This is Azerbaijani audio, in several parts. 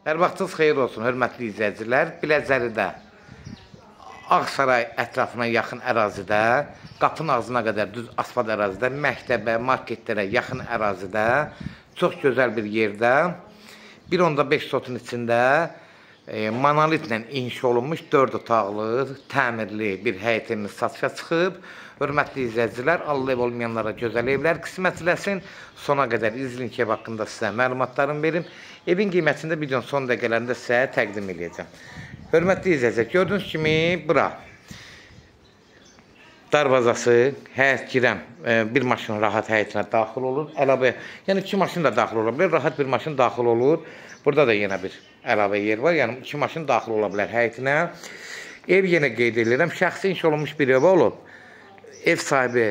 Hər vaxtınız xeyir olsun, hörmətli izləyicilər. Biləcəridə, Ağsaray ətrafına yaxın ərazidə, qapının ağzına qədər düz asfalt ərazidə, məktəbə, marketlərə yaxın ərazidə, çox gözəl bir yerdə, 1.5 sotun içində monolitlə inşa olunmuş 4 otaqlı, təmirli bir həyət evimiz satışa çıxıb. Hörmətli izləyicilər, Allah ev olmayanlara gözəl evlər qismətləsin. Sona qədər izləyin ki, ev haqqında sizə məlumatlarımı verim. Evin qiymətində videonun son dəqiqələrində sizə təqdim edəcəm. Hörmətli izləyicilər, gördüyünüz kimi bura darvazası, həyət girəm, bir maşın rahat həyətinə daxil olur. Əlavə, yəni 2 maşın da daxil ola bilər, rahat bir maşın daxil olur. Burada da yenə bir əlavə yer var, yəni 2 maşın daxil ola bilər həyətinə. Ev yenə qeyd edirəm, şəxsi inşa olunmuş bir ev olub. Ev sahibi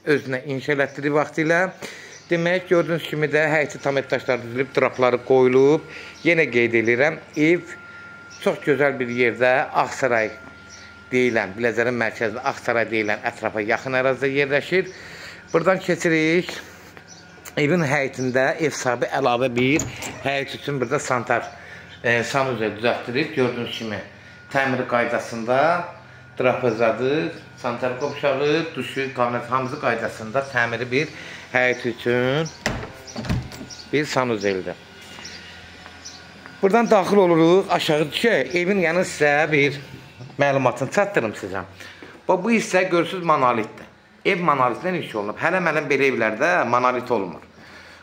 özünə inşa elətdirir vaxtilə. Demək, gördüyünüz kimi də həyəti tam daşlar düzülüb, drapları qoyulub. Yenə qeyd edirəm, ev çox gözəl bir yerdə, Ağsaray deyilən, Biləcərin mərkəzində Ağsaray deyilən ətrafa yaxın ərazidə yerləşir. Buradan keçirik. Evin həyətində ev sahibi əlavə bir həyət üçün burada sanitar sanuzel düzəltdirib. Gördüyünüz kimi təmiri qaydasında trapezadır, sanitar qovşağı, duşu, qabinet hamısı qaydasında təmiri bir həyət üçün bir sanuzeldir. Buradan daxil oluruq, aşağı düşək. Evin yanı sizə bir məlumatını çatdırım sizə. Bu hissə görürsünüz monolitdir. Ev monolitlə inşa olunub. Hələm belə evlərdə monolit olmur.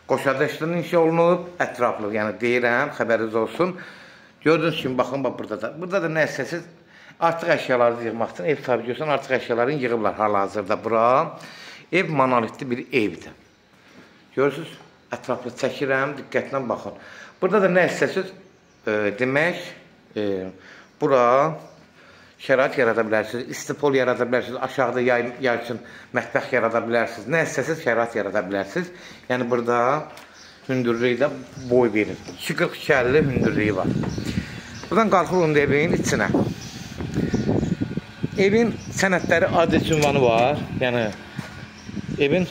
Qoşadaşdan inşa olunub, ətraflı, yəni deyirəm, xəbəriniz olsun. Gördüyünüz kimi, baxın, burada da. Burada da nə istəsiz, artıq əşyaları yığmaq üçün, ev sahibi görsən, artıq əşyalarını yığıblar hal-hazırda bura. Ev monolitli bir evdir. Görürsünüz, ətraflı çəkirəm, diqqətlə baxın. Burada da nə istəsiz, demək, bura şərait yarada bilərsiniz, istipol yarada bilərsiniz, aşağıda yay üçün mətbəx yarada bilərsiniz, nə istəsiz şərait yarada bilərsiniz. Yəni, burada hündürlüyü də boy verir. 2.42-50 hündürlüyü var. Buradan qalxırıq evin içinə. Evin sənədləri adres ünvanı var. Yəni, evin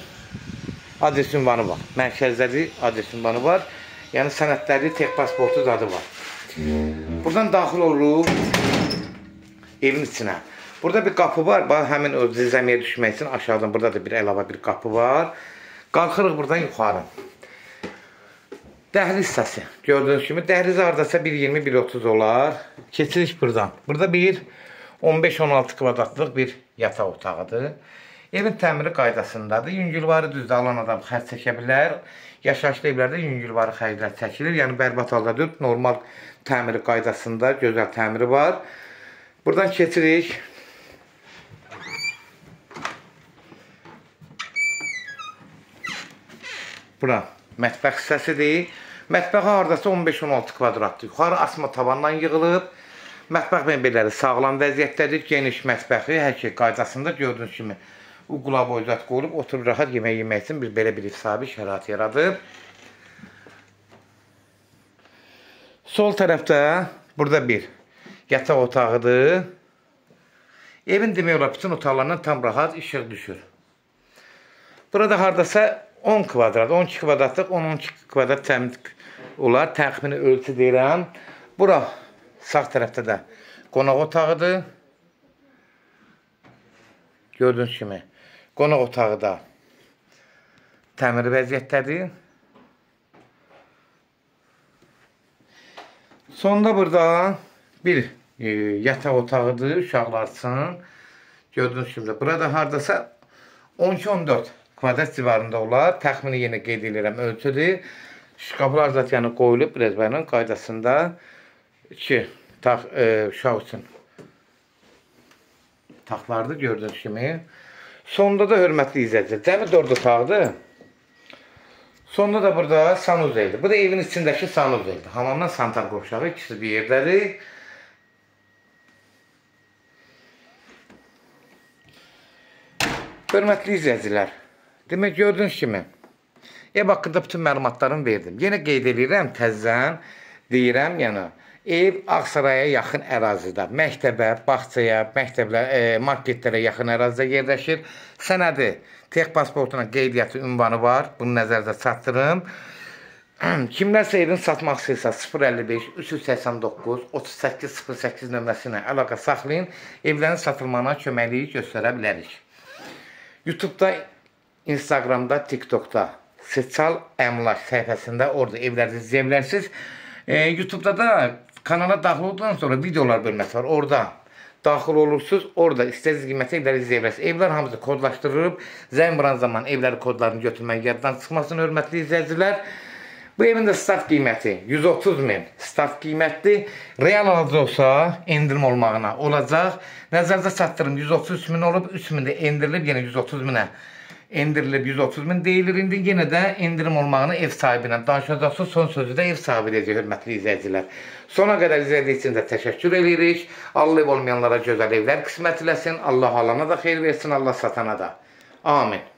adres ünvanı var. Mərkəzdədir, adres ünvanı var. Yəni, sənədləri, tek pasportu zadı var. Buradan daxil oluruq evin içinə. Burada bir qapı var. Həmin o zəmiyə düşmək üçün aşağıdan burada da bir əlavə bir qapı var. Qalxırıq buradan yuxarı. Dəhliz hissəsi. Gördüyünüz kimi dəhliz hardasa 1.20-1.30 olar. Keçirik buradan. Burada bir 15-16 kvadratlıq bir yataq otağıdır. Evin təmiri qaydasındadır. Yüngülvarı düzdür, alan adam xərc çəkə bilər. Yaşayışlı evlərdə yüngülvarı xərclər çəkilir. Yəni, bərbad halda deyil, normal təmiri qaydasında gözəl təmiri var. Buradan keçirik. Bura mətbəx hissəsidir. Mətbəxə hardasa 15-16 kvadratdır. Yuxarı asma tavandan yığılıb. Mətbəx mebelləri sağlam vəziyyətdədir. Geniş mətbəxi hər şey qaydasında gördüyünüz kimi uqula boyzat qoyulub, oturub rahat yemək yemək üçün belə bir ev sahibi şərait yaradıb. Sol tərəfdə burada bir yataq otağıdır. Evin demək olar bütün otaqlarından tam rahat işıq düşür. Burada hardasa 10 kvadrat, 12 kvadratlıq, 10-12 kvadrat təmin olar. Təxmini ölçü deyirəm. Bura sağ tərəfdə də qonaq otağıdır. Gördüyünüz kimi qonaq otağı da təmiri vəziyyətdədir. Sonda burada bir yataq otağıdır uşaqlar üçün. Gördüyünüz kimi burada hardasa 12-14 kvadrat civarında olar. Təxmini yenə qeyd edirəm ölçüdür. Şkaflar zaten qoyulub rezbənin qaydasında ki, uşaq üçün taxlardır gördüyünüz kimi. Sonda da hörmətli izləyicilər, cəmi 4 otaqdır. Sonda da burada sanuzeldir. Bu da evin içindəki sanuzeldir. Hamamdan sanitar qovşağı ikisi bir yerdədir. Hörmətli izləyicilər, demək gördüyünüz kimi ev haqqında bütün məlumatlarımı verdim. Yenə qeyd edirəm, təzən deyirəm, yəni ev Ağsaraya yaxın ərazidə, məktəbə, bağçaya, marketlərə yaxın ərazidə yerləşir. Sənədi, tek pasportuna qeydiyyatı ünvanı var. Bunu nəzərdə çatdırım. Kimlərsə evini satmaq istəyirsə 055 389 3808 nömrəsinə əlaqə saxlayın. Evlərin satılmağına köməkliyi göstərə bilərik. YouTube'da, Instagram'da, TikTok'da Seçal Əmlak səhifəsində orada evləri izləyə bilərsiniz. YouTube'da da kanala daxil olduqdan sonra videolar bölməsi var. Orada daxil olursunuz. Orada istədiyiniz qiymətə evləri izləyə bilərsiniz. Evlər hamısı kodlaşdırılıb. Zəng vuran zaman evləri kodlarını götürmək yaddan çıxmasın, hörmətli izləyicilər. Bu evin də start qiyməti 130.000 start qiymətdir. Real alıcı olsa endirim olmağına olacaq. Nəzərdə çatdırım 133.000 olub, 3.000 də endirilib, yenə 130.000-ə endirilib 130.000 deyilir. İndi yenə də endirim olmağını ev sahibi ilə danışacaqsınız. Son sözü də ev sahibi edəcək, hörmətli izləyicilər. Sona qədər izlədiyi üçün də təşəkkür edirik. Allah ev olmayanlara gözəl evlər qismət eləsin. Allah alana da xeyir versin, Allah satana da. Amin.